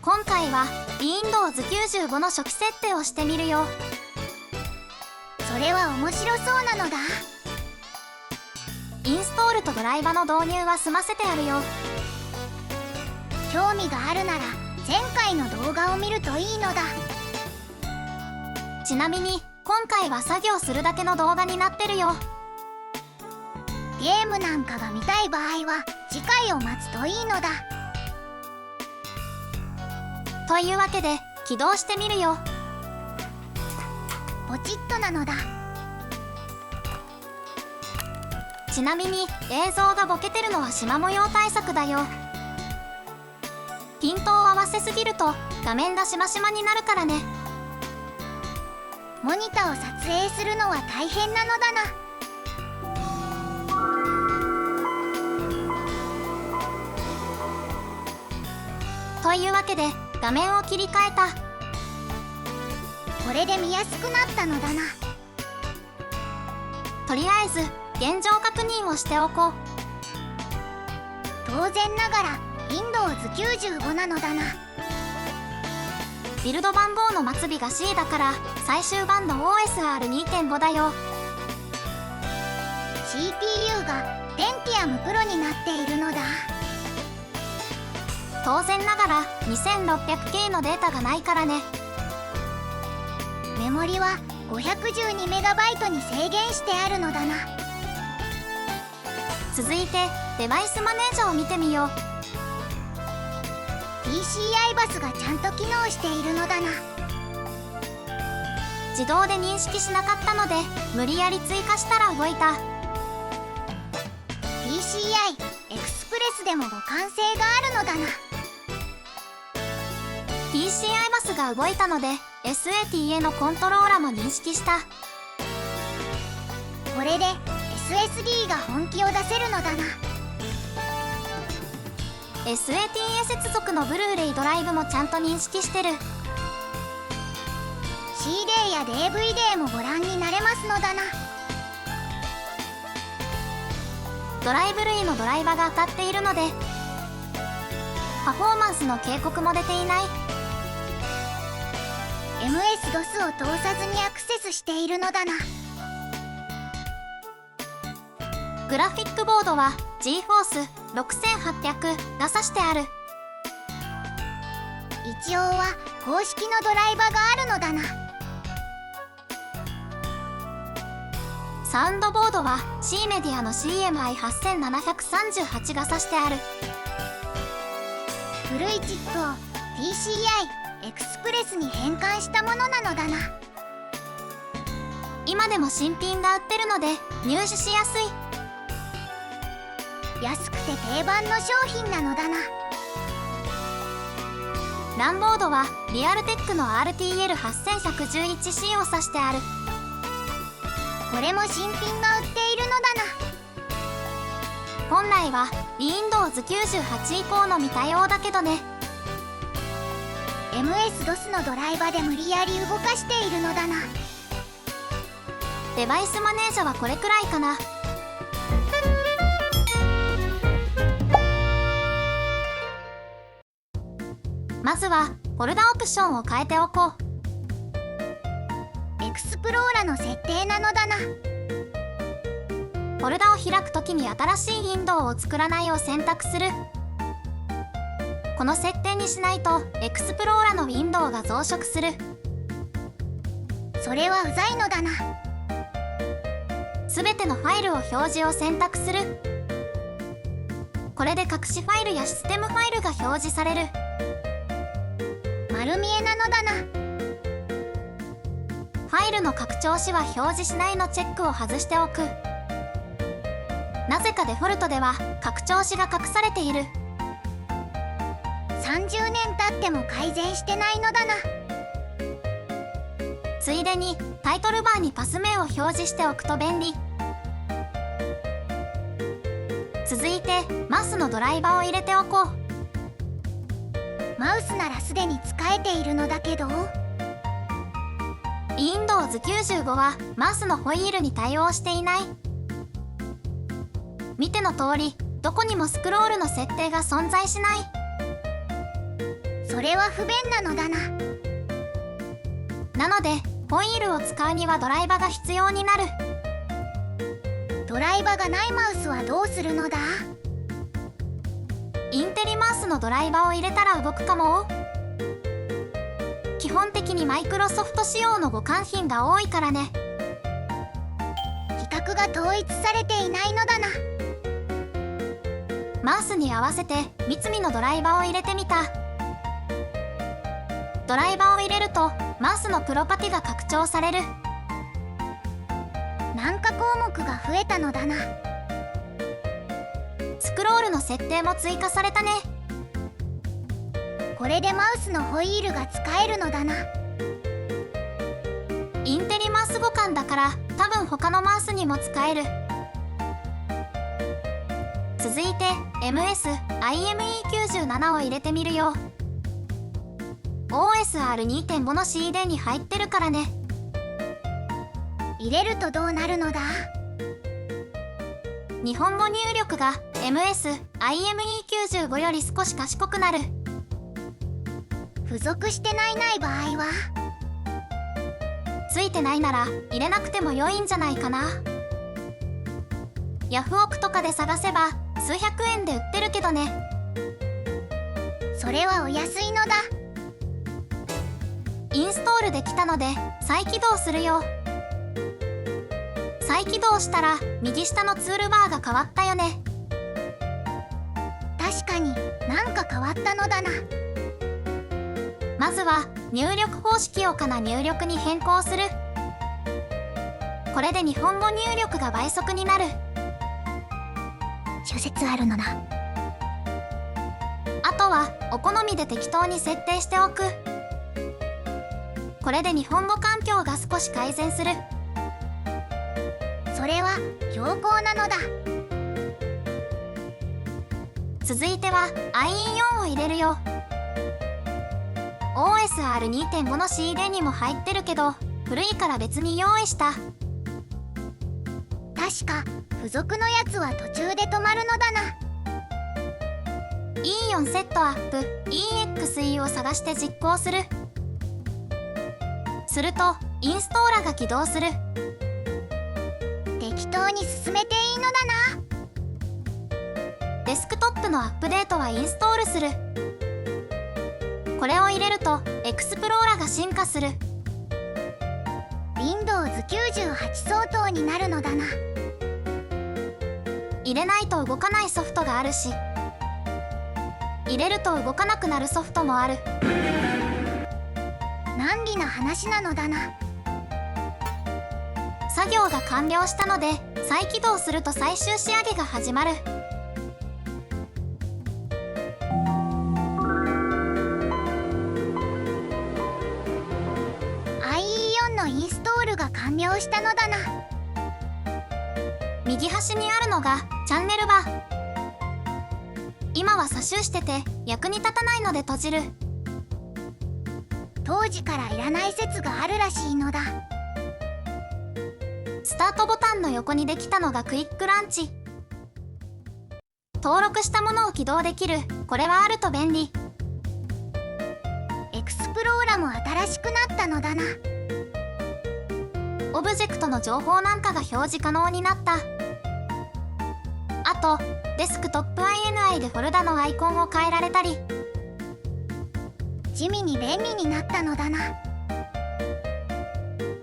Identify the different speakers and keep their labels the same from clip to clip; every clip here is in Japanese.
Speaker 1: 今回は Windows 95の初期設定をしてみるよ。
Speaker 2: それは面白そうなのだ。
Speaker 1: インストールとドライバの導入は済ませてあるよ。
Speaker 2: 興味があるなら前回の動画を見るといいのだ。
Speaker 1: ちなみに今回は作業するだけの動画になってるよ。
Speaker 2: ゲームなんかが見たい場合は次回を待つといいのだ。
Speaker 1: というわけで起動してみるよ。
Speaker 2: ポチッとなのだ。
Speaker 1: ちなみに映像がボケてるのは縞模様対策だよ。ピントを合わせすぎると画面がしましまになるからね。
Speaker 2: モニタを撮影するのは大変なのだな。
Speaker 1: というわけで画面を切り替えた。
Speaker 2: これで見やすくなったのだな。
Speaker 1: とりあえず現状確認をしておこう。
Speaker 2: 当然ながら Windows 95なのだな。
Speaker 1: ビルド番号の末尾が C だから最終版の OSR2.5 だよ。
Speaker 2: CPU が Pentium Pro になっているのだ。
Speaker 1: 当然ながら 2600K のデータがないからね。
Speaker 2: メモリは 512MB に制限してあるのだな。
Speaker 1: 続いてデバイスマネージャを見てみよう。
Speaker 2: PCI バスがちゃんと機能しているのだな。
Speaker 1: 自動で認識しなかったので無理やり追加したら動いた。
Speaker 2: PCI エクスプレスでも互換性があるのだな。
Speaker 1: PCI バスが動いたので SATA のコントローラも認識した。
Speaker 2: これで SSD が本気を出せるのだな。
Speaker 1: SATA 接続のブルーレイドライブもちゃんと認識してる。
Speaker 2: CD や DVD もご覧になれますのだな。
Speaker 1: ドライブ類のドライバが当たっているのでパフォーマンスの警告も出ていない。
Speaker 2: MS-DOS を通さずにアクセスしているのだな。
Speaker 1: グラフィックボードは GForce6800 が挿してある。
Speaker 2: 一応は公式のドライバがあるのだな。
Speaker 1: サウンドボードは C メディアの CMI8738 が挿してある。
Speaker 2: 古いチップを PCI エクスプレスに変換したものなのだな。
Speaker 1: 今でも新品が売ってるので入手しやすい。
Speaker 2: 安くて定番の商品なのだな。
Speaker 1: ランボードはリアルテックの RTL8111C を挿してある。
Speaker 2: これも新品が売っているのだな。
Speaker 1: 本来は Windows 98以降のみ対応だけどね。
Speaker 2: MS-DOS のドライバで無理やり動かしているのだな。
Speaker 1: デバイスマネージャはこれくらいかな。まずはフォルダオプションを変えておこう。
Speaker 2: エクスプローラの設定なのだな。
Speaker 1: フォルダを開くときに新しいウィンドウを作らないを選択する。この設定にしないとエクスプローラのウィンドウが増殖する。
Speaker 2: それはうざいのだな。
Speaker 1: すべてのファイルを表示を選択する。これで隠しファイルやシステムファイルが表示される。
Speaker 2: 丸見えなのだな。
Speaker 1: ファイルの拡張子は表示しないのチェックを外しておく。なぜかデフォルトでは拡張子が隠されている。
Speaker 2: 30年経っても改善してないのだな。
Speaker 1: ついでにタイトルバーにパス名を表示しておくと便利。続いてマウスのドライバーを入れておこう。
Speaker 2: マウスならすでに使えているのだけど、
Speaker 1: Windows 95はマウスのホイールに対応していない。見ての通りどこにもスクロールの設定が存在しない。
Speaker 2: それは不便なのだな。
Speaker 1: なのでホイールを使うにはドライバが必要になる。
Speaker 2: ドライバがないマウスはどうするのだ？
Speaker 1: インテリマウスのドライバを入れたら動くかも。基本的にマイクロソフト仕様の互換品が多いからね。
Speaker 2: 規格が統一されていないのだな。
Speaker 1: マウスに合わせて三菱のドライバーを入れてみた。ドライバーを入れるとマウスのプロパティが拡張される。
Speaker 2: 何か項目が増えたのだな。
Speaker 1: スクロールの設定も追加されたね。
Speaker 2: これでマウスのホイールが使えるのだな。
Speaker 1: インテリマウス互換だから多分他のマウスにも使える。続いて MS-IME97 を入れてみるよ。 OSR2.5 の CD に入ってるからね。
Speaker 2: 入れるとどうなるのだ？
Speaker 1: 日本語入力が MS-IME95 より少し賢くなる。
Speaker 2: 付属してない場合は？
Speaker 1: ついてないなら入れなくても良いんじゃないかな。ヤフオクとかで探せば数百円で売ってるけどね。
Speaker 2: それはお安いのだ。
Speaker 1: インストールできたので再起動するよ。再起動したら右下のツールバーが変わったよね。
Speaker 2: 確かになんか変わったのだな。
Speaker 1: まずは入力方式をかな入力に変更する。これで日本語入力が倍速になる。
Speaker 2: 諸説あるのだ。
Speaker 1: あとはお好みで適当に設定しておく。これで日本語環境が少し改善する。
Speaker 2: それは良好なのだ。
Speaker 1: 続いては IE4 を入れるよ。 OSR2.5 の CD にも入ってるけど古いから別に用意した。
Speaker 2: 確か付属のやつは途中で止まるのだな。
Speaker 1: E4 セットアップ EXE を探して実行する。するとインストーラーが起動する。
Speaker 2: 適当に進めていいのだな。
Speaker 1: デスクトップのアップデートはインストールする。これを入れるとエクスプローラが進化する。
Speaker 2: Windows 98相当になるのだな。
Speaker 1: 入れないと動かないソフトがあるし、入れると動かなくなるソフトもある。
Speaker 2: 難儀な話なのだな。
Speaker 1: 作業が完了したので再起動すると最終仕上げが始まる。
Speaker 2: IE4 のインストールが完了したのだな。
Speaker 1: 右端にあるのがチャンネルバー。今は詐集してて役に立たないので閉じる。
Speaker 2: 当時からいらない説があるらしいのだ。
Speaker 1: スタートボタンの横にできたのがクイックランチ。登録したものを起動できる。これはあると便利。
Speaker 2: エクスプローラも新しくなったのだな。
Speaker 1: オブジェクトの情報なんかが表示可能になった。あとデスクトップ INI でフォルダのアイコンを変えられたり。
Speaker 2: 地味に便利になったのだな。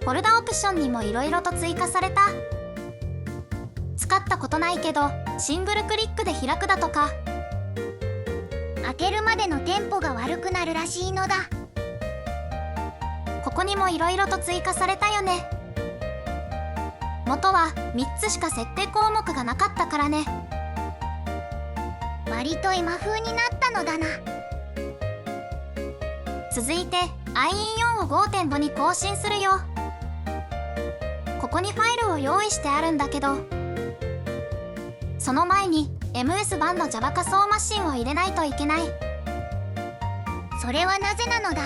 Speaker 1: フォルダオプションにもいろいろと追加された。使ったことないけどシングルクリックで開くだとか。
Speaker 2: 開けるまでのテンポが悪くなるらしいのだ。
Speaker 1: ここにもいろいろと追加されたよね。元は3つしか設定項目がなかったからね。
Speaker 2: 割と今風になったのだな。
Speaker 1: 続いて IE4 を 5.5 に更新するよ。ここにファイルを用意してあるんだけど、その前に MS 版の Java 仮想マシンを入れないといけない。
Speaker 2: それはなぜなのだ？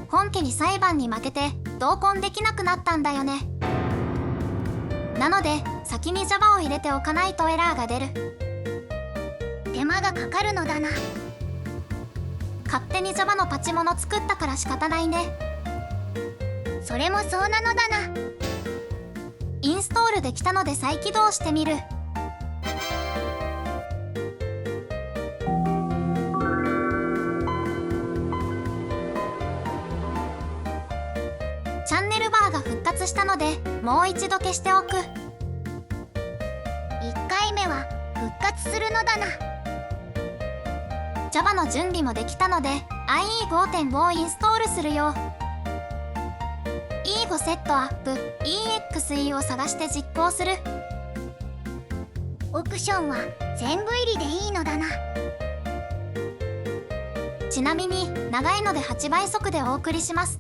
Speaker 1: 本家に裁判に負けて同梱できなくなったんだよね。なので先に Java を入れておかないとエラーが出る。
Speaker 2: 手間がかかるのだな。
Speaker 1: 勝手に Java のパチモノ作ったから仕方ないね。
Speaker 2: それもそうなのだな。
Speaker 1: インストールできたので再起動してみる。チャンネルバーが復活したのでもう一度消しておく。
Speaker 2: 1回目は復活するのだな。
Speaker 1: Java の準備もできたので IE5.5 をインストールするよ。 E5 セットアップ EXE を探して実行する。
Speaker 2: オプションは全部入りでいいのだな。
Speaker 1: ちなみに長いので8倍速でお送りします。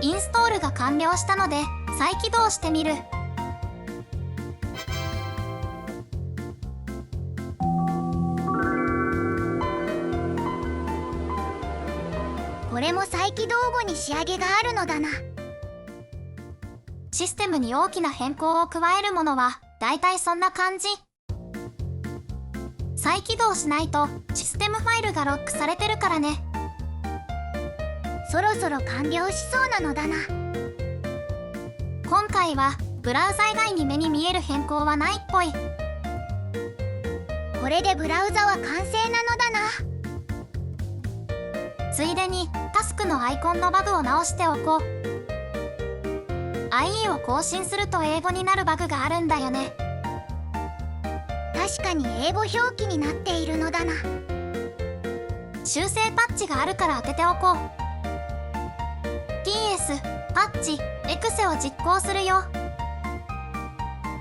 Speaker 1: インストールが完了したので再起動してみる。
Speaker 2: これも再起動後に仕上げがあるのだな。
Speaker 1: システムに大きな変更を加えるものはだいたいそんな感じ。再起動しないとシステムファイルがロックされてるからね。
Speaker 2: そろそろ完了しそうなのだな。
Speaker 1: 今回はブラウザ以外に目に見える変更はないっぽい。
Speaker 2: これでブラウザは完成なのだな。
Speaker 1: ついでにタスクのアイコンのバグを直しておこう。 IE を更新すると英語になるバグがあるんだよね。
Speaker 2: 確かに英語表記になっているのだな。
Speaker 1: 修正パッチがあるから当てておこう。 TS パッチエクセを実行するよ。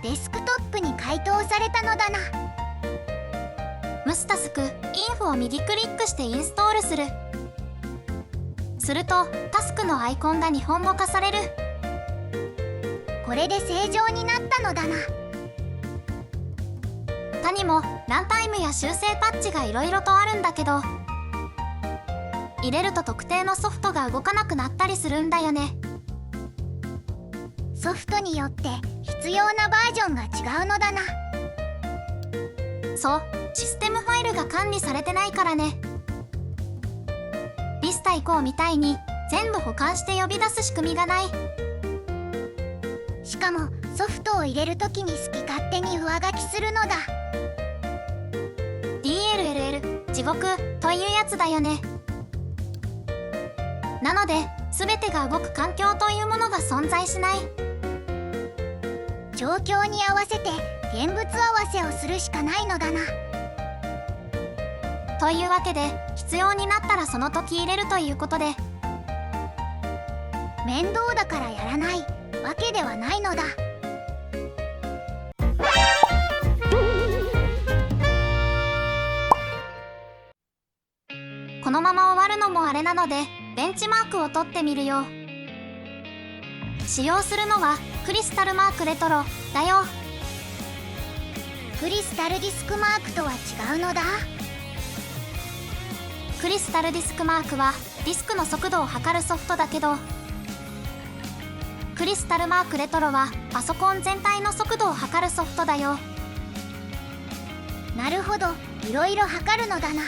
Speaker 2: デスクトップに回答されたのだな。
Speaker 1: ムスタスクインフを右クリックしてインストールする。するとタスクのアイコンが日本語化される。
Speaker 2: これで正常になったのだな。
Speaker 1: 他にもランタイムや修正パッチがいろいろとあるんだけど、入れると特定のソフトが動かなくなったりするんだよね。
Speaker 2: ソフトによって必要なバージョンが違うのだな。
Speaker 1: そう、システムファイルが管理されてないからね。ビスタ以降みたいに全部保管して呼び出す仕組みがない。
Speaker 2: しかもソフトを入れるときに好き勝手に上書きするのだ。
Speaker 1: DLLL 地獄というやつだよね。なので全てが動く環境というものが存在しない。
Speaker 2: 状況に合わせて現物合わせをするしかないのだな。
Speaker 1: というわけで必要になったらその時入れるということで、
Speaker 2: 面倒だからやらないわけではないのだ。
Speaker 1: このまま終わるのもあれなのでベンチマークを取ってみるよ。使用するのはクリスタルマークレトロだよ。
Speaker 2: クリスタルディスクマークとは違うのだ。
Speaker 1: クリスタルディスクマークはディスクの速度を測るソフトだけど、クリスタルマークレトロはパソコン全体の速度を測るソフトだよ。
Speaker 2: なるほど、いろいろ測るのだな。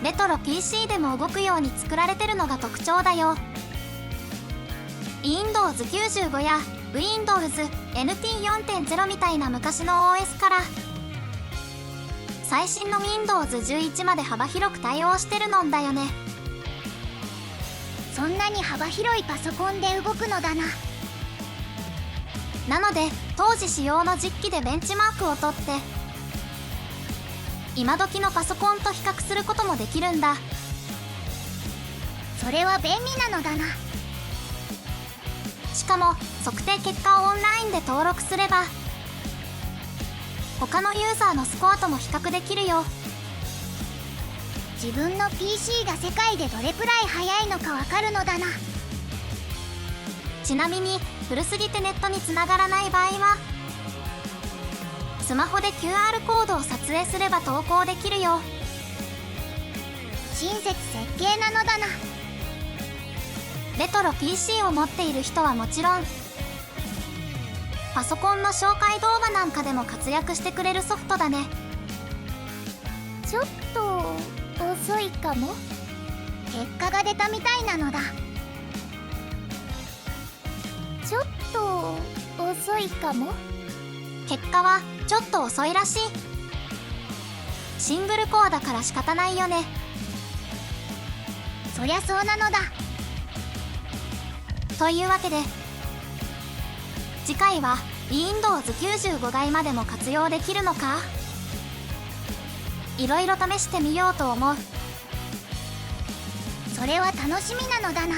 Speaker 1: レトロ PC でも動くように作られてるのが特徴だよ。Windows 95や Windows NT 4.0 みたいな昔の OS から最新の Windows 11まで幅広く対応してるのんだよね。
Speaker 2: そんなに幅広いパソコンで動くのだな。
Speaker 1: なので当時使用の実機でベンチマークを取って今時のパソコンと比較することもできるんだ。
Speaker 2: それは便利なのだな。
Speaker 1: しかも測定結果をオンラインで登録すれば他のユーザーのスコアとも比較できるよ。
Speaker 2: 自分の PC が世界でどれくらい速いのかわかるのだな。
Speaker 1: ちなみに古すぎてネットにつながらない場合はスマホで QR コードを撮影すれば投稿できるよ。
Speaker 2: 親切設計なのだな。
Speaker 1: レトロ PC を持っている人はもちろんパソコンの紹介動画なんかでも活躍してくれるソフトだね。
Speaker 2: ちょっと遅いかも。結果が出たみたいなのだ。ちょっと遅いかも。
Speaker 1: 結果はちょっと遅いらしい。シングルコアだから仕方ないよね。
Speaker 2: そりゃそうなのだ。
Speaker 1: というわけで次回は Windows 95台までも活用できるのか、いろいろ試してみようと思う。
Speaker 2: それは楽しみなのだな。